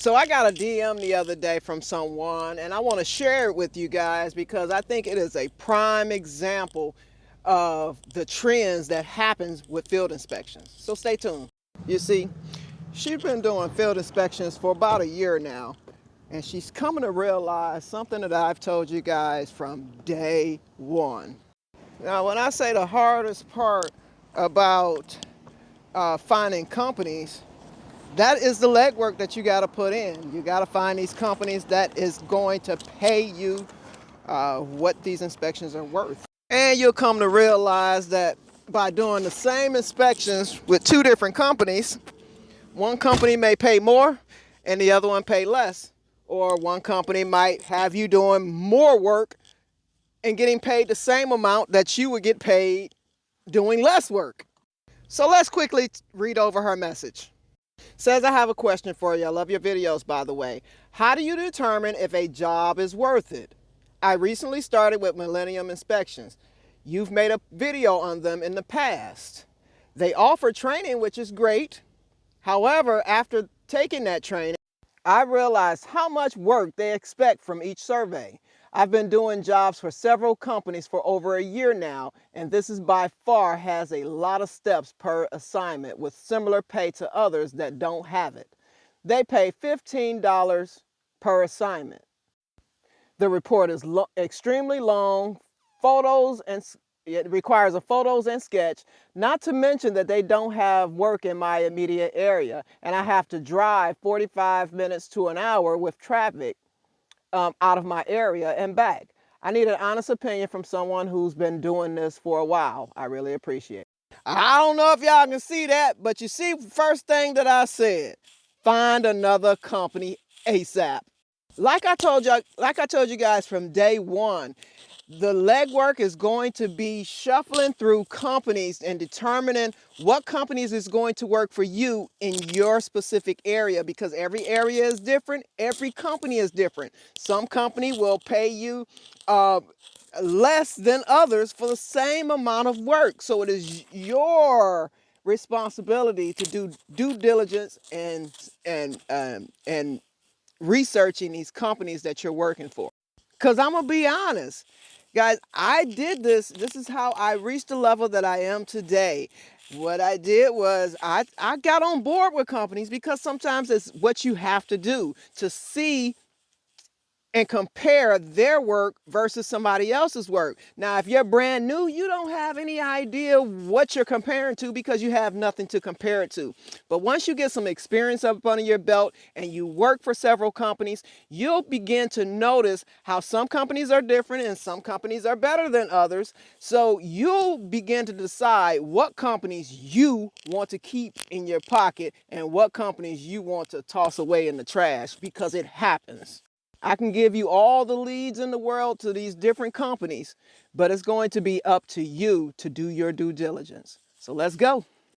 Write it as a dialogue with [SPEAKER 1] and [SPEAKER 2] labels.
[SPEAKER 1] So I got a DM the other day from someone, and I want to share it with you guys because I think it is a prime example of the trends that happens with field inspections. So stay tuned. You see, she's been doing field inspections for about a year now, and she's coming to realize something that I've told you guys from day one. Now, when I say the hardest part about finding companies, that is the legwork that you got to put in. You got to find these companies that is going to pay you what these inspections are worth. And you'll come to realize that by doing the same inspections with two different companies, one company may pay more and the other one pay less. Or one company might have you doing more work and getting paid the same amount that you would get paid doing less work. So let's quickly read over her message. Says, I have a question for you. I love your videos, by the way. How do you determine if a job is worth it? I recently started with Millennium Inspections. You've made a video on them in the past. They offer training, which is great. However, after taking that training, I realized how much work they expect from each survey. I've been doing jobs for several companies for over a year now, and this is by far has a lot of steps per assignment with similar pay to others that don't have it. They pay $15 per assignment. The report is extremely long, photos and it requires a photos and sketch, not to mention that they don't have work in my immediate area and I have to drive 45 minutes to an hour with traffic out of my area and back. I need an honest opinion from someone who's been doing this for a while. I really appreciate it. I don't know if y'all can see that, but you see, first thing that I said, find another company ASAP. Like I told you guys from day one, the legwork is going to be shuffling through companies and determining what companies is going to work for you in your specific area, because every area is different, every company is different. Some company will pay you less than others for the same amount of work. So it is your responsibility to do due diligence and researching these companies that you're working for. Because I'm going to be honest, guys, I did this. This is how I reached the level that I am today. What I did was I got on board with companies because sometimes it's what you have to do to see and compare their work versus somebody else's work. Now, if you're brand new, you don't have any idea what you're comparing to because you have nothing to compare it to. But once you get some experience up under your belt and you work for several companies, you'll begin to notice how some companies are different and some companies are better than others. So you'll begin to decide what companies you want to keep in your pocket and what companies you want to toss away in the trash, because it happens. I can give you all the leads in the world to these different companies, but it's going to be up to you to do your due diligence. So let's go.